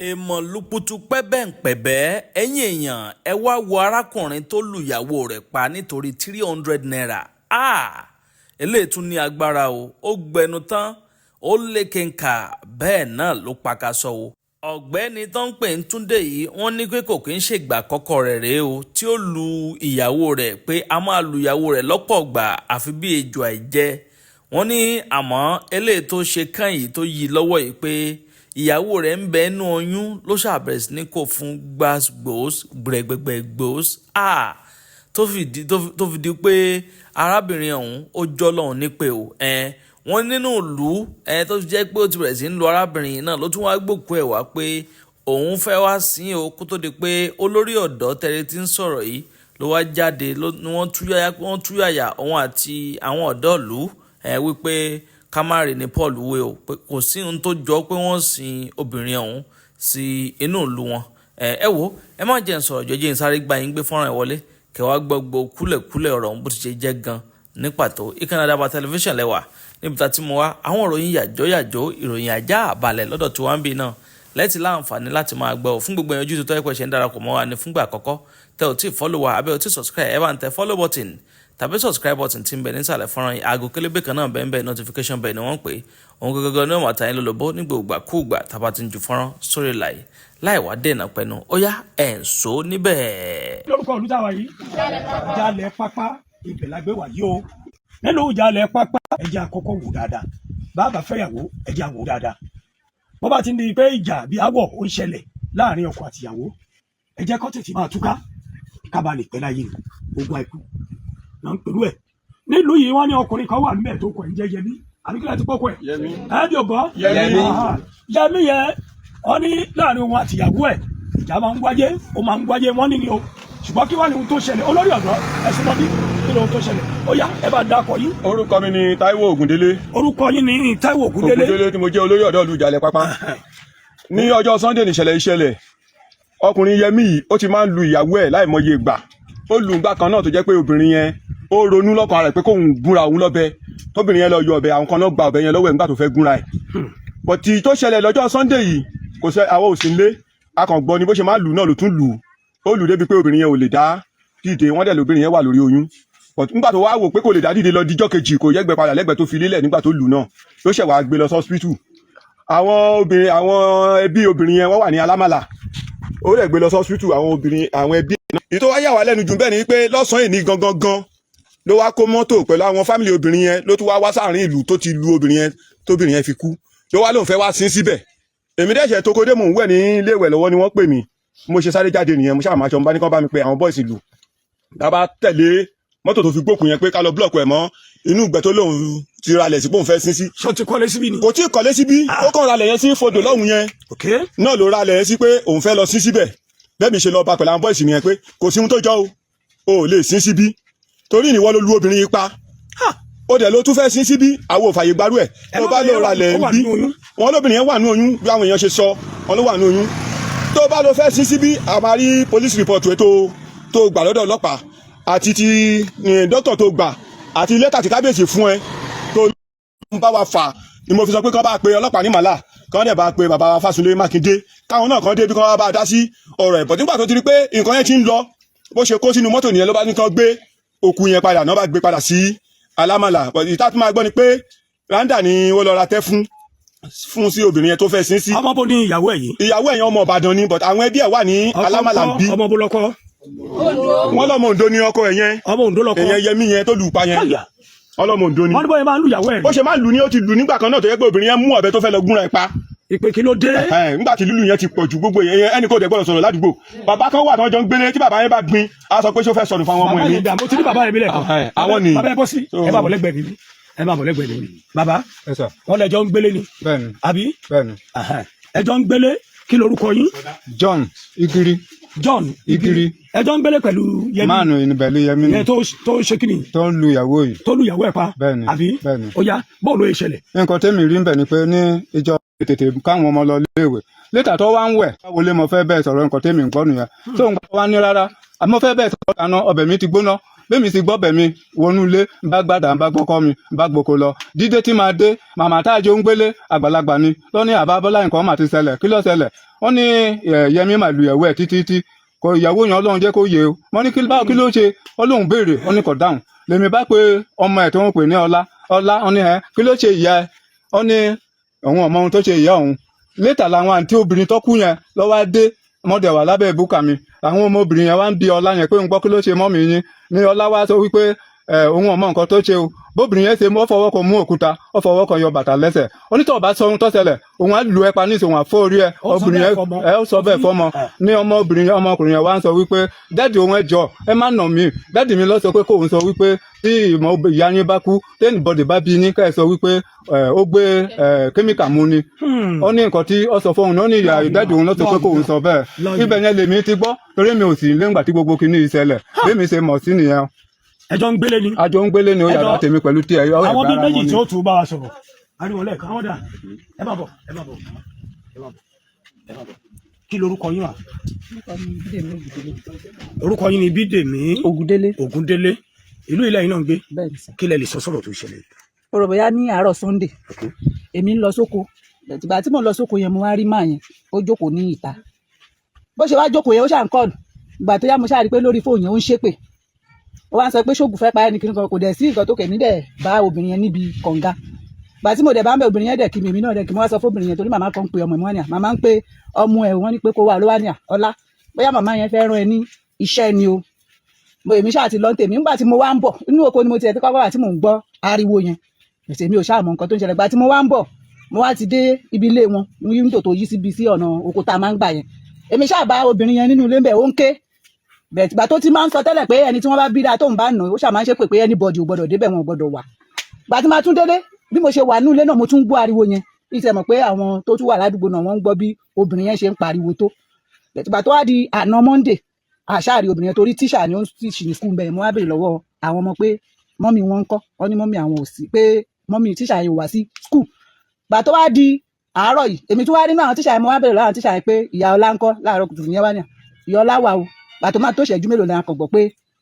èèmọ̀ luputu pẹ́bẹ́ǹpẹ̀bẹ́ ẹ̀yin èèyàn ẹ wá wo arákùnrin tó lùyàwó rẹ̀ pa nítorí 300 naira. Eléyìí tún ní agbára o, ó gbẹnu tán ó lékenkà bẹ́ẹ̀ náà ló pakasọ o. ọ̀gbẹ́ni tó ń pè ń Túndé yìí wọ́n ní pé kò kí ń ṣègbà àkọ́kọ́ rẹ̀ rèé o tí ó lu ìyàwó rẹ̀ pé a máa lu ìyàwó rẹ̀ lọ́pọ̀ gbà àfi bí ejò àìjẹ. wọ́n ní àmọ́ eléyìí tó ṣe kàn yìí tó yí lọ́wọ́ yìí pé ìyàwó rẹ̀ ń bẹ inú oyún ló ṣàbẹ̀rẹ̀ sí ní kò fún gbàgbós gbẹ̀gbẹ̀gbòs tó fi di pé arábìnrin ọ̀hún ó jọ́ lọ́hùn nípè o wọ́n nínú ìlú tó fi jẹ́ pé ó ti bẹ̀rẹ̀ sí ń lo arábìnrin yìí náà ló tún wá gbòkú ẹ̀ wá pé òun fẹ́ wá sí o kó tó di pé olórí ọ̀dọ́ tẹ̀lé tí ń sọ̀rọ̀ yìí ló wá jáde ni wọ́n túyàyà òun àti àwọn ọ̀dọ́ ìlú wípé kámárì ní Paul wé o pé kò sí ohun tó jọ pé wọ́n sin obìnrin ọ̀hún sí inú ìlú wọn. ẹ wo ẹ má jẹ́ ń sọ̀rọ̀ jọjẹ́ ìsáré gba yín gbé fọ́nrán ẹ̀ wọlé kẹwàá gbogbo kúlẹ̀kúlẹ̀ ọ̀rọ̀ ọ̀hún bó ti ṣe jẹ́ gan ní pàtó. ìkànnì Àdàbà tẹlifíṣàn lẹ́wà níbi tá ti mú wa àwọn ìròyìn yàjóyàjó ìròyìn ajá àbálẹ̀ lọ́dọ̀ tí wọ́n ń bì náà lẹ́tì láǹfààní láti máa gbọ́ ò fún gbogbo ẹ̀yàn ojú tó tọ́ ẹ̀pẹ́ ṣe ń darapọ̀ mọ́ wa ní fúngbà àkọ́kọ́ tẹ ò tí ì follow wa abẹ́ ò tí ì subscribe ẹ̀ bá ń tẹ follow button tàbí subscribe button tí ń bẹ nísàlẹ̀ fọ́nrán yìí aago kélébé kan náà bẹ́ẹ̀ notification bell ni wọ́n pè òun gẹ́gẹ́ ní ọmọ àtàyìn lólobó nígbà ògbà kúùgbà tàbá ti ń ju fọ́nrán sórí láì wá dènà pẹ́nu ó yá ẹ̀ ń so níbẹ̀. lórúkọ olùdáwà yìí Jalẹ̀ Pápá ibẹ̀ la gbé wà yìí o nínú Jalẹ̀ Pápá ẹjẹ́ àkọ́kọ́ wò dáadáa bàbá fẹ́yàwó ẹjẹ́ àwò dáadáa wọ́n bá ti ń di pé ìjà bí awọ̀ ó ń ṣẹlẹ̀ láàrin ọkọ àtìyàwó ẹjẹ́ kọ́ tètè máa túká kábà lè pẹ́ láyé ogun àìkú náà ń pẹ̀lú ẹ̀ nílùú yìí wọ́n ní ọkùnrin kan wà níbẹ̀ tó kọ̀ ń jẹ́ Yẹmí àbíkílẹ̀ ti pọ́kọ̀ ẹ̀ ẹ̀ẹ́dì ọ̀gọ́ Yẹmí yẹn wọ́n ní láàrin òun àtìyàwó ẹ̀ ìjà máa ń wáyé wọ́n ní ni o ṣùgbọ́n kí wọ́n ní ohun tó ṣẹlẹ̀ olórí ọ̀dọ́ ẹ̀sùn mọ́bí kí ni ohun tó ṣẹlẹ̀ ó yá ẹ bá dákọ̀ yín. orúkọ mi ni Táíwò Ògúndélé. orúkọ yín ni Táíwò Ògúndélé. Ògúndélé tí mo jẹ́ olórí ọ̀dọ́ ìlú Jalẹ̀ Pápá. ní ọjọ́ Sunday níṣẹ̀lẹ̀ ìṣẹ̀lẹ̀ ọkùnrin Yẹmí yìí ó ti máa ń lu ìyàwó ẹ̀ láìmọye ìgbà ó lu ìgbà kan náà tó jẹ́ pé obìnrin yẹn ó ronú lọ́kàn rẹ̀ pé kóun gúnra òun lọ́bẹ tóbìnrin yẹn lọ yọ ọ̀bẹ àwọn kan náà gba ọ̀bẹ yẹn lọ́wọ́ ẹ̀ nígbà tó fẹ́ gúnra ẹ̀ bọ̀tì tó ṣẹlẹ̀ lọ́jọ́ Sunday yìí kò sẹ́ àwọn òsì ńlé akàngbọ́ ni bó ṣe máa lù náà ló tún lù ó lù débi pé obìnrin yẹn ò lè dá dìde wọ́n dẹ̀ lóbìnrin yẹn wà lórí oyún nígbà tó wá wò pé kò lè dá dìde lọ díjọ́ kejì kò yẹ́gbẹ́ padà lẹ́gbẹ̀ẹ́ tó fi lélẹ̀ nígbà tó lù náà ló ṣẹ̀ wá gbé lọ sọ́spítù àwọn ẹbí obìnrin yẹn wọ́n wà ní Alámàlà ó dẹ̀ gbé lọ sọ́spítù àwọn ẹbí náà. èyí tó wá yà wá lẹ́nu jù bẹ́ẹ̀ ni pé lọ́sàn-án èní gangan ló wá kó mọ́tò pẹ̀lú àwọn fámìlì obìnrin yẹn ló tún wá sáàrin ìlú tó ti lu obìnrin yẹn tóbìnrin yẹn fi kú ló wá lóun fẹ́ wá sin síbẹ̀ èmi dẹ́sẹ̀ tó kódé mò ń wẹ̀ ní ilé ìwẹ̀ lọ́wọ́ ni wọ́n pè mí mo ṣe sáré jáde nìyẹn mo ṣáà máa ṣọ bá ní kán bá mi pe àwọn bọ́ìsì lù dábàá tẹ̀lé mọ́tò tó fi gbókùn yẹn pé ká lọ búlọ̀kù ẹ̀ mọ́ inú ìgbẹ́ tó lóun ti ralẹ̀ sí pé òun fẹ́ sin sí. ṣó ti kọ́lé síbí ni. kò tí ì kọ́lé síbí ó kàn ralẹ̀ yẹn sí fodò lọ́hùn yẹn náà ló ralẹ̀ yẹn sí pé òun fẹ́ lọ sin síbẹ̀ bẹ́ẹ̀ mi ṣe lọ bá pẹ̀lú àwọn bọ́ìsì nìyẹn pé kò sí ohun tó jọ o ò lè sin síbí torí ìwọ ló lu obìnrin yìí pa ó dẹ̀ ló tún fẹ́ sin síbí àwọn òfàyè gbarú ẹ̀ tó bá lọ ralẹ̀ ń bí wọn lóbìnrin yẹn wà ní oyún bí àwọn èèyàn ṣe sọ wọn ló wà ní oyún tó bá lọ fẹ́ sin síbí àmàrí police report ẹ̀ tó gbà lọ́dọ̀ ọlọ́pàá àti ti dókítà tó gbà àti lẹ́tà tí kábíyèsí fún ẹ tó ń bá wa fà ni mo fi sọ pé kán bá pe ọlọ́pàá ní màlá kán dẹ̀ bá pe bàbá wa Fásunlé Mákindé káwọn náà kán débi kán bá dá sí ọ̀rọ̀ ẹ̀bọ̀ nígbà tó ti rí pé nǹkan yẹn ti ń lọ bó ṣe kó sínú mọ́tò nìyẹn ló bá ní kán gbé òkú yẹn padà náà bá gbé padà sí Alámàlà ìta tó máa gbọ́ ni pé randa ni wọ́n lọ ra tẹ́ fún sí obìnrin yẹn tó fẹ́ sin sí. ọmọ bó ní ìyàwó ẹ̀ yìí. ìyàwó ẹ̀yìn ọmọ Ìbàdàn ni but àwọn ẹbí ẹ̀ wà ní Alámàlà bí. ọmọ bó lọkọ. wọ́n lọ́mọ Oǹdó ní ọkọ ẹ̀ yẹn. ọmọ Oǹdó lọkọ. ẹ̀yẹn Yẹmí yẹn tó lù pa yẹn. ọlọ́mọ Oǹdó ni. wọ́n ní bóyá máa ń lu ìyàwó ẹ̀. bó ṣe máa ń lù ní ó ti lù nígbà kan náà tó yẹ pé obìnrin yẹn mú ọ̀bẹ tó fẹ́ lọ gúnra ẹ̀ pa. ìpè kí ló dé. nígbà tí lílù yẹn ti pọ̀ ju gbogbo yẹn ẹnì kò dẹ̀ gbọ́dọ̀ sọ̀rọ̀ ládùúgbò bàbá kan wà tí wọ́n jọ ń gbélé tí bàbá yẹn bá gbin á sọ pé ṣó fẹ́ sọnù fáwọn ọmọ bàbá yẹn dà mo ti ní bàbá yẹn mi lẹ́kọ̀ọ́. àwọn ni bàbá yẹn bọ́ sí ẹ bá bọ̀ lẹ́gbẹ̀ẹ́ mi ẹ bá bọ̀ lẹ́gbẹ̀ẹ́ mi bàbá wọn lẹjọ ń gbélé ni. bẹ́ẹ̀ni àbí. bẹ́ẹ̀ni. ẹjọ ń gbélé kí lorúkọ yín. John Igiri. John Igiri ẹjọ ń gbélé pẹ̀lú Yẹmí. máàlù ìnibẹ̀lú Yẹmí ni. yẹn tó ṣe kí ni. tó ń lu ìyàwó yìí. tó lu ìyàwó ẹ̀ pa. bẹ́ẹ̀ni àbí. bẹ́ẹ̀ni. ó yá bọ́ọ̀lù yìí ṣẹlẹ̀. nǹkan tẹ́mi rí ń bẹ̀ ni pé ní ìjọ tètè káwọn ọmọ lọ léèwé létà tó wá ń wẹ̀ báwo lé mo fẹ́ bẹ́ẹ̀ sọ̀rọ̀ nǹkan tẹ́mi ń gbọ́ nìyẹn tó ń gbọ́ wá ní rárá àmọ́ fẹ́ bẹ́ẹ̀ sọ̀rọ̀ àná ọbẹ̀ mi ti gbóná bẹ́ẹ̀ mi ti gbọ́ bẹ̀ mi wọnú ilé ń bá gbàdá ń bá gbọ́kọ́ mi ń bá gboko lọ dídé tí máa dé màmá tá a jọ ń gbélé àgbàlagbà ni lọ́ní àbábọ́lá nǹkan mà ti ṣẹlẹ̀ kí ló ṣẹlẹ̀ wọ́n ní Yẹmí mà lu ìyàwó ẹ̀ títí kò ìyàwó yẹn Ọlọ́run jẹ́ kó yé o wọ́n ní kí ló ṣe Ọlọ́run béèrè ó ní kò dáhùn lèmi bá pé ọmọ ẹ̀ tó ń pè ní ọlá ó ní kí ló ṣe ìyá ẹ ó ní òun ọmọ ohun tó ṣe ìyá òun létà làwọn àǹtí obìnrin tó kú yẹn lọ́wọ́ dé mọ́dẹ̀ wà lábẹ́ ìbúkà mi àwọn ọmọbìnrin yẹn wá ń bi ọlá yẹn pé ń gbọ́ kí ló ṣe mọ́mì yín ní ọlá wá sọ wípé òun ọmọ nǹkan tó ṣe o bóbìnrin yẹn ṣe ó fọwọ́ kan mú òkúta ó fọwọ́ kan yọ bàtà lẹ́sẹ̀ onítọ̀ bá sọ ohun tó ṣẹlẹ̀ òun á lu ẹpa níṣẹ́ òun àfọ́ orí ẹ obìnrin yẹn ó sọ bẹ́ẹ̀ fọmọ ní ọmọkùnrin yẹn wá ń sọ wípé dádì òun ẹ jọ̀ọ́ ẹ má nà mí dádì mi lọ sọ pé kóun sọ wípé tí ìmọ̀ ìyá yín bá kú tẹ́nìbọ̀dì bá bí yín ká ẹ sọ wípé ó gbé kẹ́míkà mu ni ó ní nǹkan tí ó sọ fóun ní ó ní ìyá dádì òun lọ sọ pé kóun sọ bẹ́ẹ̀ ibẹ̀ yẹn lèmi ti gbọ́ torí mi ò sì lẹ́ngbà tí gbogbo kinní ìṣẹ̀lẹ̀ bí mi ṣe mọ̀ sí nìyẹn ẹjọ́ ń gbélé ni. àjọ ń gbélé ni ó yàrá tèmi pẹ̀lú tí ẹ yọ àwọn bíi méjì tí ó tún bá wa sọ̀rọ̀ ariwo lẹ́ẹ̀kan àwọn dà ẹ má bọ̀ kí lorúkọ yín wà. orúkọ yín ni Bídèmí Ògúndélé ìlú ilẹ̀ yìí náà ń gbé kí lẹ lè sọ sọ̀rọ̀ tó ṣẹlẹ̀. ọ̀rọ̀ bóyá ní àárọ̀ Sunday èmi ń lọ sóko ìgbà tí mo lọ sóko yẹn mo wá rí máa yẹn ó jókòó ní ìta bó ṣe wá jókòó yẹn ó ṣà ń kọ́ọ̀lù ìgbà tó yá mo ṣáà rí pé lórí fóònù yẹn ó ń ṣépè ó wá ń sọ pé ṣóògùn fẹ́ pa ẹnì kìnnìkan kò dẹ̀ sí nǹkan tó kẹ̀ nídẹ̀ bá obìnrin yẹn níbi kànga gbà tí mo dẹ̀ bá ń bẹ obìnrin yẹn dẹ̀ kí mi èmi náà dẹ̀ kí mo wá sọ fóbìnrin yẹn torí màmá kan ń pe ọmọ mi wọ́n ní à màmá ń pe ọmọ ẹ̀ wọ́n ní pé kó wà ló wá ní à ọlá bóyá màmá yẹn fẹ́ rán ẹ ní iṣẹ́ ni o mo èmi ṣáà ti lọ tèmi nígbà tí mo wá ń bọ̀ inú oko ni mo tiẹ̀ ti kọ́kọ́ wà tí mò ń gbọ́ ariwo yẹn èsì mi ò ṣáà mọ nǹkan tó ń ṣẹlẹ̀ gbà tí mo wá ń bọ̀ mo wá ti dé ibi ilé wọn wíńdò tó yí síbi sí ọ̀nà oko tá a máa ń gbà yẹn èmi ṣáà bá obìnrin yẹn nínú ilé ń bẹ̀ ó ń ké bẹ́ẹ̀ tìgbà tó ti máa ń sọ tẹ́lẹ̀ pé ẹni tí wọ́n bá bí dáa tó ń bá nà ó ṣáà máa ń ṣe pé anybody ò gbọ́dọ̀ débẹ̀ wọn ò gbọ́dọ̀ wà gbà tí máa tún délé bí mo ṣe wà nínú ilé náà mo tún gbọ́ ariwo yẹn ìṣe mọ̀ pé àwọn tó tún wà ládùúgbò náà wọ́n ń gbọ́ bí obìnrin yẹn ṣe ń pariwo tó bẹ́ẹ̀ tìgbà tó wá di àná Monday àṣàrí obìnrin yẹn torí tíṣà ni ó ń tíṣì ní skul bẹ́ẹ̀ mo wá béèrè lọ́wọ́ àwọn ọmọ pé mọ́mì wọn ń kọ́ wọ́n ní mọ́mì àwọn ò sí pé mọ́mì tíṣà yẹn ò wá sí skul gbà tó wá di àárọ̀ yìí èmi tún wá rí náà àwọn tíṣà yẹn mo wá béèrè lọ́wọ́ àwọn tíṣà yẹn pé ìyá ọlá ń kọ́ láàárọ̀ kùtùkùtù yẹn wá ní ìyá ọlá wà o gbàtọ́ máa tó ṣẹ́jú mélòó la kàn gbọ́ pé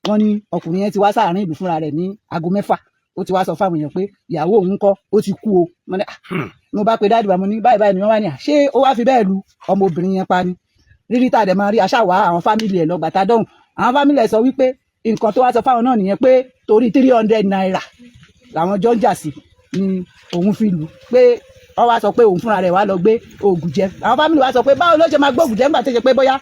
wọ́n ní ọkùnrin yẹn ti wá sáàárín ìlú fúnra rẹ̀ ní aago 6 ó ti wá sọ fáwọn èèyàn pé ìyàwó òun kọ́ ó ti kú o mo bá pe dáàdì wa mo ní báyìí ni wọ́n wá ní à ṣé ó wá fi bẹ́ẹ̀ lu ọmọbìnrin yẹn pa ni rírí tá a dẹ̀ máa rí aṣáwá àwọn fámìlì ẹ̀ lọ gbàtà dọ́hùn àwọn fámìlì ẹ̀ sọ wípé nǹkan tó wá sọ fáwọn náà nìyẹn pé torí 300 naira làwọn jọ ń jà sí ni òun fi lù pé wọ́n wá sọ pé òun fúnra rẹ̀ wá lọ gbé oògùn jẹ àwọn fámìlì wa sọ pé báwo ló ṣe máa gbóògùn jẹ nígbà tó ṣe pé bóyá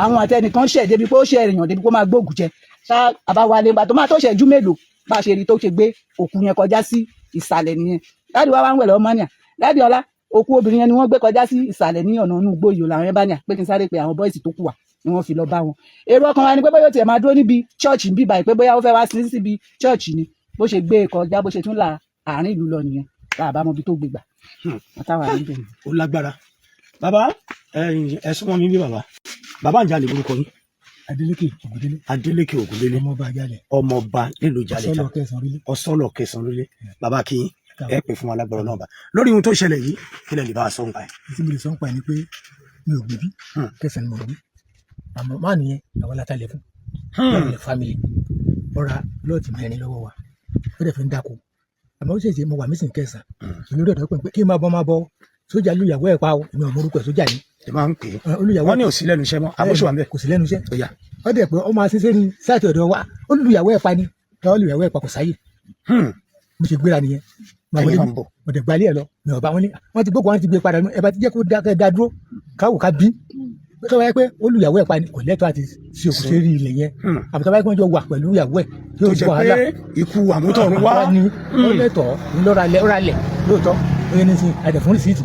àwọn àtẹnìkan ṣẹ̀ débi pé ó ṣe èèyàn débi pé ó máa gbóògùn jẹ ṣá àbáwálé nígbà tó máa tó ṣẹ́jú mélòó bá a ṣe rí tó ṣe gbé òkú yẹn kọjá sí ìsàlẹ̀ nìyẹn dáàdi wa wá ń wẹ̀ lọ́wọ́ mọ́nìyà dáàdi ọlá òkú obìnrin yẹn ni wọ́n gbé kọjá sí ìsàlẹ̀ ní ọ̀nà inú gbòòyò làwọn yẹn bá ní à pé kí n sáré pé àwọn bọ́ìsì tó kù wà ni wọ́n fi lọ bá wọn èrò ọkàn wa ni pé bóyá ó tiẹ̀ máa dúró níbi chọ́ọ̀chì ń bíbà pé bóyá ó fẹ́ wá sí síbi chọ́ọ̀chì ni bó ṣe gbé kọjá bó ṣe tún la àárín ìlú lọ nìyẹn tá a bá mọ ibi tó gbé gbà. ó lágbára bàbá ẹ̀sùn wọn mi bí bàbá ń jalè orúkọ yín. Adélékè Ògúndélé ọmọọba nílùú Ìjàlẹ̀ ọsọlọ kẹsàn rílé bàbá kí ẹ pè fún alágbára náà bá lórí ohun tó ṣẹlẹ̀ yìí kí lẹ lè bá a sọ nípa ẹ. tí mo lè sọ nípa ẹ ni pé mi ò gbèbí kẹsàn-án ni mo gbé àmọ́ máa nìyẹn àwọn látàlẹ fún lọ́wọ́ fámìlì ọ̀rá lọ́ọ̀tì mẹ́rin lọ́wọ́ wa ó dẹ̀ fi ń dáko àmọ́ ó ṣèṣe mo wà mísìn kẹsàn-án ìlú rẹ̀ pé kí n máa bọ́ sójà lùyàwó ẹ̀ pa o èmi ò mọ orúkọ sójà yìí. ẹ máa ń pè é wọ́n ní ò sí lẹ́nu iṣẹ́ mọ́ àbóṣù wà ń bẹ̀. kò sí lẹ́nu iṣẹ́ ó dẹ̀ pé ó máa ṣiṣẹ́ ní sáàtì ọ̀dọ̀ wa ó lùyàwó ẹ̀ pa ni káwọ́ lùyàwó ẹ̀ pa kò sáyè. mo ṣe gbéra nìyẹn mo dẹ̀ gbalẹ̀ ẹ̀ lọ mi ò bá wọn ní wọ́n ti gbókò wọn ti gbé padà ẹ bá ti jẹ́ kó da dúró káwò ká bí tó wáyé pé ó lùyàwó ẹ̀ pa ni kò lẹ́tọ̀ọ́ àti sí òkú sí rí ilẹ̀ yẹn àbí tó wáyé pé wọ́n jọ wà pẹ̀lú ìyàwó ẹ̀ tó jẹ́ pé ikú àmútọ̀run wá ní ó lẹ́tọ̀ọ́ ńlọ́ralẹ̀ lóòótọ́ ó yẹ ní sin àdẹ̀fún rìsíìtì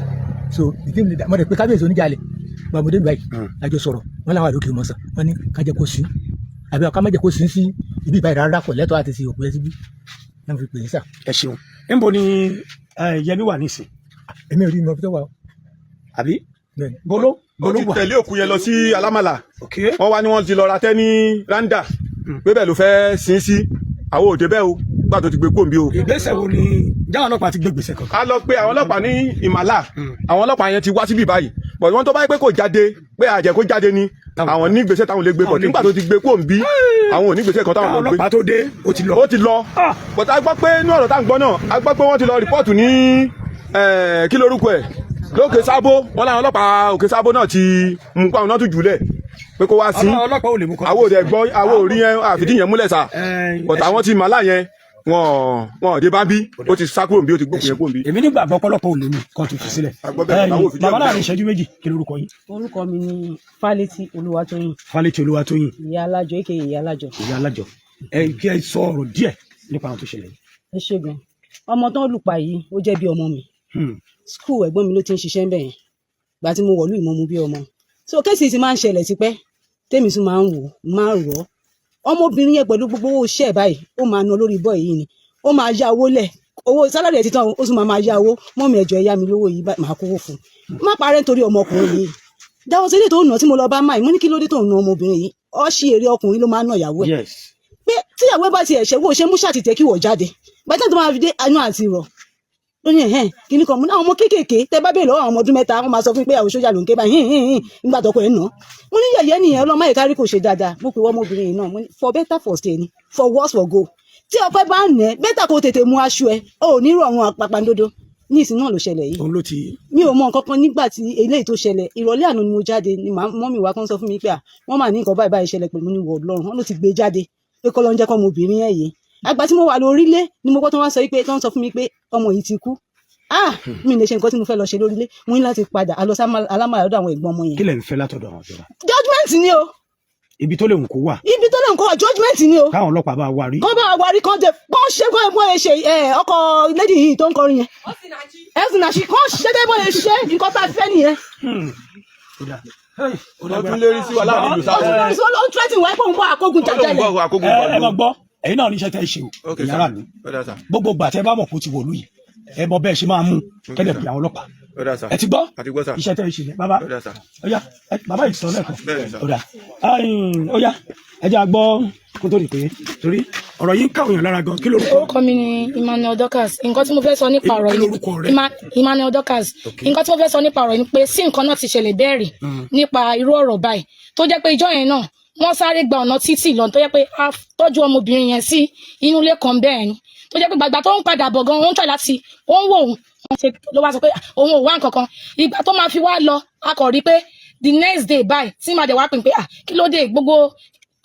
so ìdí mo dẹ̀ pé kábíyèsí oníjàlẹ̀ gbàmọdé báyìí àjọ sọ̀rọ̀ wọn làwọn àdókè mọ̀sán wọn ní kájẹ kó sí àbí ọkọ méje kó sí sí ibi ìbáyìí rárá kò lẹ́tọ̀ọ́ àti sí òkú ẹ síbí náà fi pè é sà. ẹ ṣeun níbo ni Yẹmí wà nísìn. èmi ò rí iná tó wà o. àbí bolo ó ti tẹ̀lé òkú yẹn lọ sí alámàlà wọ́n wá ní wọ́n ti lọ ra tẹ́ ní randa pé bẹ́ẹ̀ ló fẹ́ sin sí àwọn òde bẹ́ẹ̀ o gbà tó ti gbé kóńbí o. ìgbésẹ̀ wo ni jáwọn ọlọ́pàá ti gbé gbèsè kankan. a lọ pé àwọn ọlọ́pàá ní ìmàlà àwọn ọlọ́pàá yẹn ti wá síbí báyìí bọ̀ wọ́n tó bá yẹ pé kò jáde pé àjẹ́ kó jáde ni àwọn ní gbèsè táwọn lè gbé bọ̀ nígbà tó ti gbé kó ń bí àwọn ò ní gbèsè kan táwọn lè gbé. ọlọ́pàá tó dé ó ti lọ. ó ti lọ but a gbọ́ pé inú ọ̀rọ̀ tá à ń gbọ́ náà a gbọ́ pé wọ́n ti lọ rìpọ́ọ̀tù ní kí lorúkọ ẹ̀ lókè sábó wọn làwọn ọlọ́pàá òkè sábó náà ti mú pa àwọn náà tún jùlẹ̀ pé kó wá sí ọlọ́pàá ò lè mú kọ́. àwọn òde gbọ́ àwọn ò rí yẹn àfìdí yẹn múlẹ̀ sá but àwọn ti màlá yẹn wọn dé bá bí ó ti sá kúrò bí ó ti gbókùn yẹn kúrò bí. èmi nígbàgbọ́ pọ́lọ́pọ̀ ò lè mú kọ́ tó fi sílẹ̀. bàbá náà ní ìṣẹ́jú méjì kí lorúkọ yín. orúkọ mi ni Fálétí Olúwatóyìn. Fálétí Olúwatóyìn. ìyá alájọ èké ìyá alájọ. ìyá alájọ kí ẹ sọ ọ̀rọ̀ díẹ̀ nípa àwọn tó ṣẹlẹ̀ yìí. ẹ ṣe gan ọmọ tó ń lùpà yìí ó jẹ́ bí ọmọ mi skul ẹ̀gbọ́n mi ló ti ń ṣiṣẹ́ ń bẹ̀ yẹn gbà tí mo wọ̀lú ìmọ̀ mu bí ọmọ so kéèsì ti máa ń ṣẹlẹ̀ tipẹ́ tèmi tún máa ń wò máa ń rọ̀ ọmọbìnrin yẹn pẹ̀lú gbogbo owó iṣẹ́ báyìí ó máa ná lórí bọ́ọ̀ yìí ni ó máa yá owó lẹ̀ owó sálárì ẹ̀ ti tán ó tún máa yá owó mọ́mí ẹ̀jọ̀ ẹ̀yá mi lówó yìí máa kówó fún un má parẹ́ nítorí ọmọkùnrin yìí dáwọ́ sílé tó nà tí mo lọ bá máì mo ní kí ló dé tó nà ọmọbìnrin yìí ọ̀ṣì èrè ọkùnrin ló máa ń nà ìyàwó ẹ̀ pé tíyàwó ẹ bá ti ẹ̀ṣẹ̀ wo ṣe mú ṣàtìtẹ̀ kí wọ́n jáde bàtà tó máa fi dé anú àti rọ̀ ó ní kíní kan mú àwọn ọmọ kéékèèké tẹ bá bèèrè lọ́wọ́ àwọn ọmọ ọdún mẹ́ta wọ́n máa sọ fún pé àwọn sójà ló ń ké báyìí nígbà tọkọ ẹ̀ nà mo ní yẹ̀yẹ́ nìyẹn ọlọ́mọ ìkárí kò ṣe dáadáa mo pè wọ́n ọmọbìnrin yìí náà mo ní for better for stay ni for worse for go tí ọpẹ́ bá ń nẹ bẹ́tà kó tètè mú aṣọ ẹ ò ní rọ̀ wọn àpapàǹdodo ní ìsìn náà ló ṣẹlẹ̀ yìí mi ò mọ nǹkan kan nígbà tí eléyìí tó ṣẹlẹ̀ ìrọ̀lẹ́ àná ni mo jáde ni mọ́mì wa kan sọ fún mi pé wọ́n máa ní nǹkan báyìí báyìí ṣẹlẹ̀ pẹ̀lú ní wọ̀ lọ́rùn wọn ló ti gbé jáde pé kọ́ ló ń jẹ́ kọ́ ọmọbìnrin ẹ̀ yìí àgbà tí mo wà lórílẹ̀ ni mo gbọ́ tó wá sọ pé tó ń sọ fún mi pé ọmọ yìí ti kú mi lè ṣe nǹkan tí mo fẹ́ lọ ṣe lórílẹ̀ mo ní láti padà àlọ́ alámàlà ọ̀dọ̀ àwọn ẹ̀gbọ́n ọmọ yẹn. kí lẹ̀ ń fẹ́ látọ̀dọ̀ àwọn ìjọba. judgement ni o. ibi tó lè wù kó wà. ibi tó lè wù kó wà judgement ni o. káwọn ọlọ́pàá bá wá rí. kọ́ bá wá rí kọ́ jẹ kọ́ ṣe kọ́ ẹ̀gbọ́n ẹ̀ ṣe ọkọ lady yìí tó ń kọrin yẹn. ẹ̀sùn nàṣì kọ́ ṣe kẹ́gbọ́n ẹ̀ ṣe nǹkan tá a fẹ́ nìyẹn. ọdún lérí sí wa láàrin ìlú sáà. ó ń tẹ́tì wáyé pé òun bọ́ àkógun jàjálẹ̀. ẹ máa gbọ́ ẹ̀yin náà níṣẹ́ tẹ́ ẹ ṣe o ìyára mi gbogbo gbà tẹ́ bá mọ̀ kó ti wọ̀lú yìí ẹ mọ bẹ́ẹ̀ ṣe máa mú kẹ́lẹ̀ bí àwọn ọlọ́pàá ẹ ti gbọ́ iṣẹ́ tẹ́ ẹ ṣe yẹn bàbá ọ̀yá bàbá yìí sọ lẹ́ẹ̀kan ọ̀yá ẹ jẹ́ àgbọ́ kó tó di pé torí ọ̀rọ̀ yìí ń káwọn èèyàn lára gan kí lórúkọ. orúkọ mi ni Emmanuel Dorcas nǹkan tí mo fẹ́ sọ nípa ọ̀rọ̀ yìí Emmanuel Dorcas nǹkan tí mo fẹ́ sọ nípa ọ̀rọ̀ yìí ni pé sí nǹkan náà ti ṣẹlẹ̀ bẹ́ẹ̀ rí nípa irú ọ̀rọ̀ báyìí tó jẹ́ pé ìjọ yẹn náà wọ́n sáré gba ọ̀nà títì lọ tó jẹ́ pé a tọ́jú ọmọbìnrin yẹn sí inú ilé kan bẹ́ẹ̀ ni tó jẹ́ pé gbàgbà tó ń padà bọ̀ gan ó ń tọ̀ láti ó ń wò ó ló wá sọ pé òun ò wá nǹkan kan ìgbà tó máa fi wá lọ a kò rí pé the next day báyìí tí màá dẹ̀ wá pè pé kí ló dé gbogbo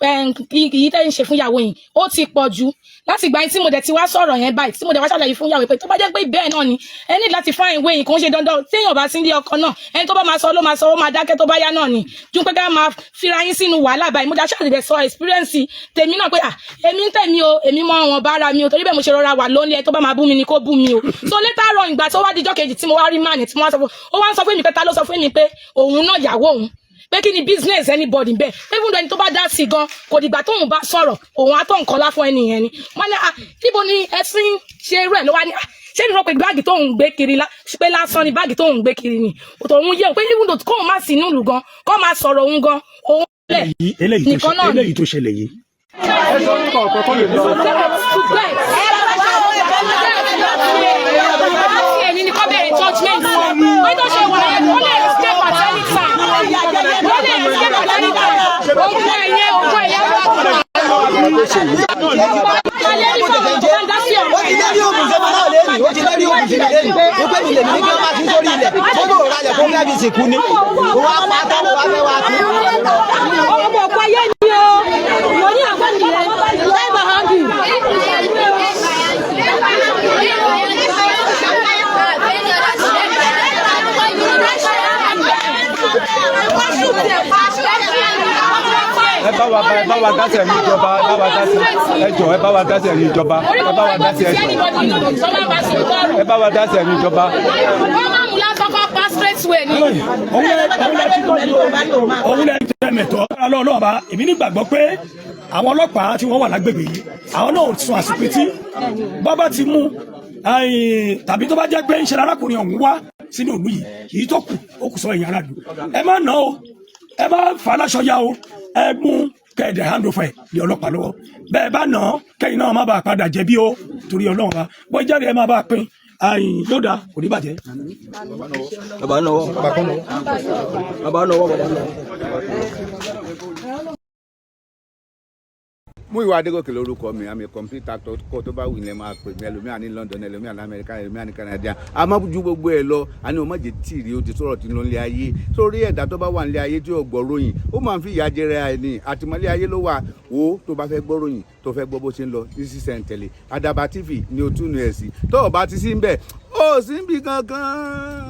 èyí tẹ́ ń ṣe fún ìyàwó yìí ó ti pọ̀ jù láti ìgbà yìí tí mo dẹ̀ ti wá sọ̀rọ̀ yẹn báyìí tí mo dẹ̀ wá ṣàlàyé fún ìyàwó pé tó bá jẹ́ pé bẹ́ẹ̀ náà ni ẹ ní láti fáìn ìwé yìí kò ń ṣe dandan téèyàn bá sí ilé ọkọ náà ẹni tó bá máa sọ ló máa sọ ó máa dákẹ́ tó bá yá náà ni ju pé ká máa fira yín sínú wàhálà báyìí mo dá ṣàlàyé sọ experience tèmi náà pé èmi ń tẹ̀mí o èmi mọ àwọn bára mi o torí bẹ́ẹ̀ mo ṣe rọra wà lónìí ẹ tó bá máa bú mi ni kó bú mi o so later on ìgbà tó wá dijọ́ kejì tí mo wá rí máàní tí mo wá sọ fún ó wá ń sọ fún mi pé ta ló sọ fún mi pé òun náà yàwó òun pé kí ni business anybody bẹ́ẹ̀ even though ẹni tó bá dá sí gan kò dìgbà tóun bá sọ̀rọ̀ òun á tó nǹkan lá fún ẹni yẹn ni wọ́n ní níbo ni ẹ̀sìn ṣe irú ẹ̀ ló wá ní ṣé ní wọ́n pe báàgì tóun gbé kiri pé lásán ni báàgì tóun gbé kiri ni òun yẹ pé even though kóun má sí inú ìlú gan kó máa sọ̀rọ̀ òun gan òun lẹ̀ nìkan náà eléyìí tó ṣẹlẹ̀ yìí. èmi ni kò bẹ̀rẹ̀ judgement wọ́n tó ṣe wà ẹ̀ wọ́n lè escape at any time wọ́n lè escape at any time ogun ẹ̀yẹ ẹ bá wa dásẹ̀ ní ìjọba ẹ bá wa dásẹ̀ ẹ jọ ẹ bá wa dásẹ̀ ní ìjọba ẹ bá wa dásẹ̀ ẹ jọ ẹ bá wa dásẹ̀ ní ìjọba. òun lè tẹ mẹ̀tọ́ ọlọ́ọ̀bá èmi nígbàgbọ́ pé àwọn ọlọ́pàá tí wọ́n wà lágbègbè yìí àwọn náà sun àsìpìtì bàbá ti mú tàbí tó bá jẹ́ pé ń ṣe arákùnrin ọ̀hún wá sínú ìlú yìí èyí tó kù ó kù sọ ẹ̀yìn aráàlú ẹ má nà ó ẹ má fà á láṣọ yá o ẹ mú kẹ̀dẹ̀ handover ní ọlọ́pàá lọ́wọ́ bẹ́ẹ̀ bá nà kẹ́yìn náà má bàa padà jẹ̀bi o torí ọlọ́run wa bọ́ jáde ẹ má bàa pín ayin yóò dáa kò ní bàjẹ́. bàbá náwó. Múyìwá Adégòkè lórúkọ mi, àmì kọ̀mpútà tó bá wù ní ẹ máa pè mí, ẹlòmíà ní London, ẹlòmíà ní Amẹ́ríkà, ẹlòmíà ní Canada. Àmọ́ ju gbogbo ẹ̀ lọ, àní o má jẹ́ tìrì o ti sọ̀rọ̀ tí ń lọ nílé ayé. Sórí ẹ̀dá tó bá wà nílé ayé tí ò gbọ́ ròyìn, ó máa ń fi ìyà jẹrẹ ẹni. Àtìmọ́lé ayé ló wà. Wo tó bá fẹ́ gbọ́ ròyìn, tó fẹ́ gbọ́ bó ṣe ń lọ ní sísẹ̀ntẹ̀lé. Àdàbà TV ni o tún nu ẹ̀ sí. Tó o bá ti sí ń bẹ̀, ó sì ń bì kankan.